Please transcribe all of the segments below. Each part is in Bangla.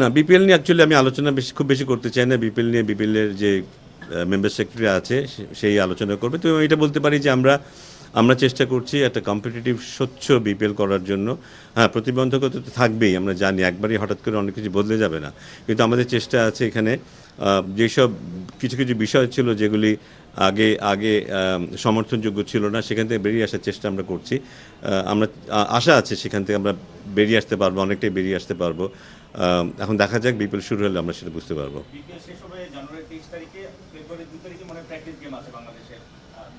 না, বিপিএল নিয়ে অ্যাকচুয়ালি আমি আলোচনা খুব বেশি করতে চাই না। বিপিএলের যে মেম্বার সেক্রেটারি আছে সেই আলোচনা করবে। তো এটা বলতে পারি যে আমরা চেষ্টা করছি একটা কম্পিটিটিভ স্বচ্ছ বিপিএল করার জন্য। হ্যাঁ, প্রতিবন্ধকতা তো থাকবেই, আমরা জানি, একবারই হঠাৎ করে অনেক কিছু বদলে যাবে না। কিন্তু আমাদের চেষ্টা আছে এখানে যেসব কিছু কিছু বিষয় ছিল যেগুলি আগে আগে সমর্থনযোগ্য ছিল না, সেখান থেকে বেরিয়ে আসার চেষ্টা আমরা করছি। আমরা আশা আছে সেখান থেকে আমরা বেরিয়ে আসতে পারবো, অনেকটাই বেরিয়ে আসতে পারবো। এখন দেখা যাক বিপিএল শুরু হলে আমরা সেটা বুঝতে পারবো। বিপিএল শেষ হবে জানুয়ারি 23 তারিখে, ফেব্রুয়ারি 2 তারিখে মনে প্র্যাকটিস গেম আছে বাংলাদেশের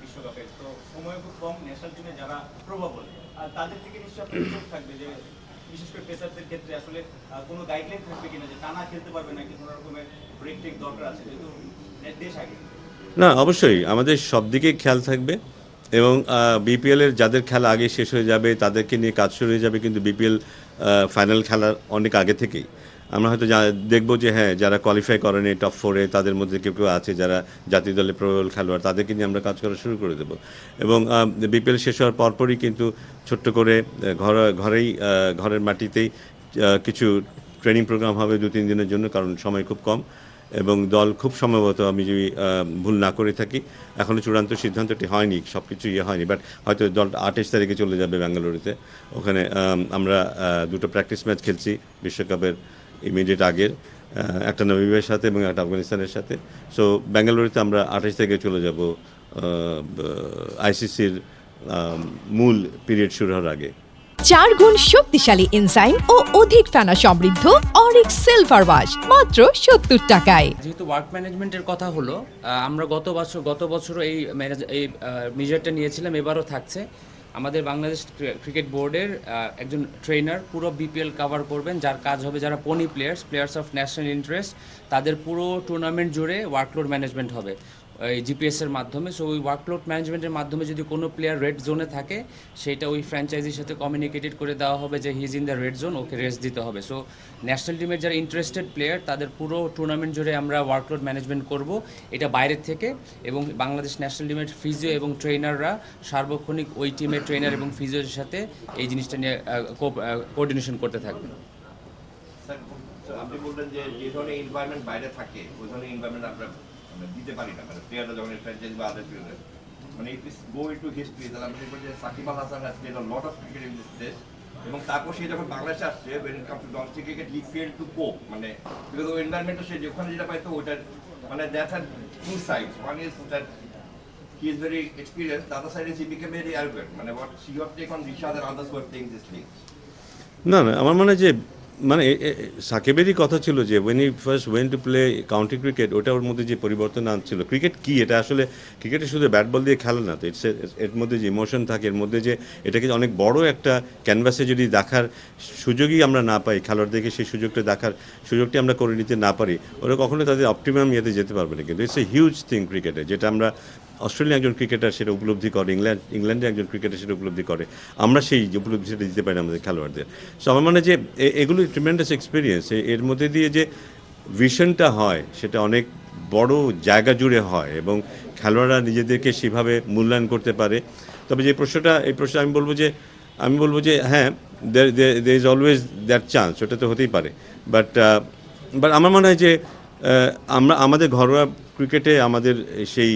বিশ্বকাপের। তো সময় খুব কম, ন্যাশনাল টিমে যারা প্রবাবল আর তাদের থেকে নিশ্চয়ই আপনার চোখ থাকবে যে বিশেষ করে পেসারদের ক্ষেত্রে আসলে কোনো গাইডলাইন থাকবে কিনা যে টানা খেলতে পারবে নাকি কোনো রকমের ব্রেক টেক দরকার আছে, যেহেতু দেশ আগে। না, অবশ্যই আমাদের সব দিকেই খেয়াল থাকবে এবং বিপিএলের যাদের খেলা আগে শেষ হয়ে যাবে তাদেরকে নিয়ে কাজ শুরু হয়ে যাবে, কিন্তু বিপিএল ফাইনাল খেলার অনেক আগে থেকেই আমরা হয়তো দেখব যে হ্যাঁ, যারা কোয়ালিফাই করেনি টপ ফোরে তাদের মধ্যে কেউ কেউ আছে যারা জাতীয় দলের প্রবল খেলোয়াড়, তাদেরকে নিয়ে আমরা কাজ করা শুরু করে দেবো। এবং বিপিএল শেষ হওয়ার পরপরই কিন্তু ছোট্ট করে ঘরের মাটিতেই কিছু ট্রেনিং প্রোগ্রাম হবে 2-3 দিনের জন্য, কারণ সময় খুব কম এবং দল খুব সম্ভবত, আমি যদি ভুল না করে থাকি, এখনও চূড়ান্ত সিদ্ধান্তটি হয়নি, সব কিছু হয়নি, বাট হয়তো দল 28 তারিখে চলে যাবে বেঙ্গালুরুতে। ওখানে আমরা দুটো প্র্যাকটিস ম্যাচ খেলছি বিশ্বকাপের ইমিডিয়েট আগের, একটা নামিবিয়ার সাথে এবং একটা আফগানিস্তানের সাথে। সো বেঙ্গালুরুতে আমরা 28 তারিখে চলে যাব আইসিসির মূল পিরিয়ড শুরু হওয়ার আগে। 4 গুণ শক্তিশালী এনজাইম ও অধিক ফেনা সমৃদ্ধ অরিক সিলভার ওয়াশ মাত্র 70 টাকায়। যেহেতু ওয়ার্ক ম্যানেজমেন্টের কথা হলো, আমরা গত বছর এই মেজারটা নিয়েছিলাম, এবারও থাকছে। আমাদের বাংলাদেশ ক্রিকেট বোর্ডের একজন ট্রেনার পুরো বিপিএল কভার করবেন, যার কাজ হবে যারা পনি প্লেয়ার্স অফ ন্যাশনাল ইন্টারেস্ট, তাদের পুরো টুর্নামেন্ট জুড়ে ওয়ার্কলোড ম্যানেজমেন্ট হবে এই জিপিএসের মাধ্যমে। সো ওই ওয়ার্কলোড ম্যানেজমেন্টের মাধ্যমে যদি কোনো প্লেয়ার রেড জোনে থাকে, সেটা ওই ফ্র্যাঞ্চাইজির সাথে কমিউনিকেটেড করে দেওয়া হবে যে he is in the red zone, okay rest দিতে হবে। সো ন্যাশনাল টিমের যারা ইন্টারেস্টেড প্লেয়ার তাদের পুরো টুর্নামেন্ট জুড়ে আমরা ওয়ার্কলোড ম্যানেজমেন্ট করব, এটা বাইরের থেকে। এবং বাংলাদেশ ন্যাশনাল টিমের ফিজিও এবং ট্রেনাররা সার্বক্ষণিক ওই টিমের ট্রেনার এবং ফিজিওর সাথে এই জিনিসটা নিয়ে কোঅর্ডিনেশন করতে থাকবেন। আপনি বললেন যে যে ধরনের এনভায়রনমেন্ট বাইরে থাকে ওই ধরনের এনভায়রনমেন্ট আমরা দিতে পারি না, মানে প্লেয়াররা যখন ফ্র্যাঞ্চাইজি বা আদার প্লেয়ার, মানে it is go into history. তাহলে আমরা দেখব যে Shakib Al Hasan has played a lot of cricket in this দেশ, এবং তারপর সে যখন বাংলাদেশে আসছে, when it comes to domestic cricket he failed to cope, মানে বিকজ ওই এনভায়রনমেন্টে সে যেখানে যেটা পাইতো ওইটার মানে that had to sides. One is that he is very experienced, the other side is he became very arrogant, মানে what she got take on Rishad and others were playing this league. না, আমার মনে হয় যে সাকিবেরই কথা ছিল যে ওয়েন ই first when to play county cricket, ওটা ওর মধ্যে যে পরিবর্তন আনছিল। ক্রিকেট কি, এটা আসলে ক্রিকেটে শুধু ব্যাট বল দিয়ে খেলা না, তো এর মধ্যে যে ইমোশন থাকে, এর মধ্যে যে এটাকে অনেক বড় একটা ক্যানভাসে যদি দেখার সুযোগই আমরা না পাই, খেলোয়াড়দেরকে সেই সুযোগটি আমরা করে নিতে না পারি, ওরা কখনো তাদের অপটিমাম ইয়েতে যেতে পারবে না। কিন্তু ইটস এ হিউজ থিং ক্রিকেটে, যেটা আমরা অস্ট্রেলিয়া একজন ক্রিকেটার সেটা উপলব্ধি করে, ইংল্যান্ডে একজন ক্রিকেটার সেটা উপলব্ধি করে, আমরা সেই উপলব্ধি সেটা দিতে পারি না আমাদের খেলোয়াড়দের। সো আমার মনে হয় যে এগুলো ট্রিমেন্ডাস এক্সপিরিয়েন্স, এর মধ্যে দিয়ে যে ভিশনটা হয় সেটা অনেক বড় জায়গা জুড়ে হয় এবং খেলোয়াড়রা নিজেদেরকে সেভাবে মূল্যায়ন করতে পারে। তবে এই প্রশ্নটা আমি বলবো যে হ্যাঁ, দে ইজ অলওয়েজ দ্যাট চান্স, ওটা তো হতেই পারে। বাট আমার মনে হয় যে আমাদের ঘরোয়া ক্রিকেটে আমাদের সেই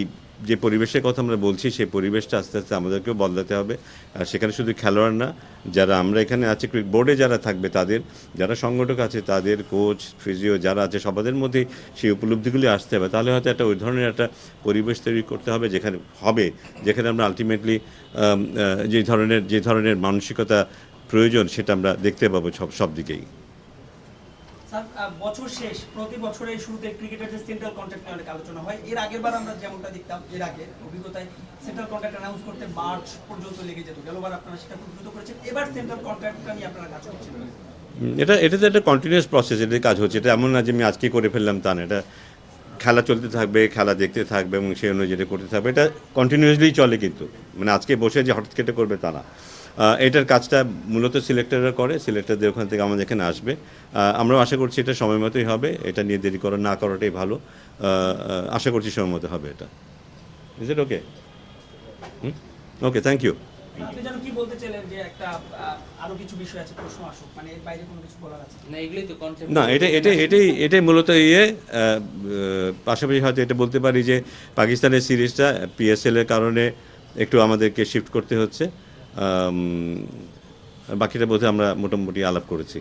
যে পরিবেশের কথা আমরা বলছি, সেই পরিবেশটা আস্তে আস্তে আমাদেরকেও বদলাতে হবে। আর সেখানে শুধু খেলোয়াড় না, যারা আমরা এখানে আছি বোর্ডে যারা থাকবে, তাদের যারা সংগঠক আছে, তাদের কোচ ফিজিও যারা আছে, সবাদের মধ্যেই সেই উপলব্ধিগুলি আসতে হবে। তাহলে হয়তো ওই ধরনের একটা পরিবেশ তৈরি করতে হবে যেখানে আমরা আলটিমেটলি যে ধরনের মানসিকতা প্রয়োজন সেটা আমরা দেখতে পাবো সব দিকেই। স্যার, বছর শেষ প্রতি বছরের শুরুতে ক্রিকেটের যে সেন্ট্রাল কন্ট্রাক্ট নিয়ে অনেক আলোচনা হয়। এর আগের বার আমরা যেমনটা দেখতাম, এর আগের অভিজ্ঞতায় সেন্ট্রাল কন্ট্রাক্ট অ্যানাউন্স করতে মার্চ পর্যন্ত লেগে যেত। গেলবার আপনারা সেটা খুব দ্রুত করেছেন, এবার সেন্ট্রাল কন্ট্রাক্টটা নিয়ে আপনারা কাজ করছেন। এটা তো একটা কন্টিনিউয়াস প্রসেস, এটার কাজ হচ্ছে। এটা এমন না যে আমি আজকে করে ফেললাম, তা না। এটা খেলা চলতে থাকবে, খেলা দেখতে থাকবে এবং সেই অনুযায়ী যেটা করতে থাকবে, এটা কন্টিনিউয়াসলি চলে। কিন্তু মানে আজকে বসে যে হঠাৎ কেটে করবে তা না। এটার কাজটা মূলত সিলেক্টররা করে, সিলেক্টরদের ওখান থেকে আমাদের এখানে আসবে। আমরাও আশা করছি এটা সময় মতোই হবে, এটা নিয়ে দেরি না করাটাই ভালো। আশা করছি সময় মতো হবে এটা। Is it okay? Okay, thank you. আপনি যেন কি বলতে চাইলেন যে একটা আরো কিছু বিষয় আছে, প্রশ্ন আসুক, মানে এর বাইরে কোনো কিছু বলার আছে? না এগুলোই তো কনসেপ্ট। না এটাই মূলত পাশাপাশি হয়তো এটা বলতে পারি যে পাকিস্তানের সিরিজটা PSL এর কারণে একটু আমাদেরকে শিফট করতে হচ্ছে। বাকিটা বোধহয় আমরা মোটামুটি আলাপ করেছি।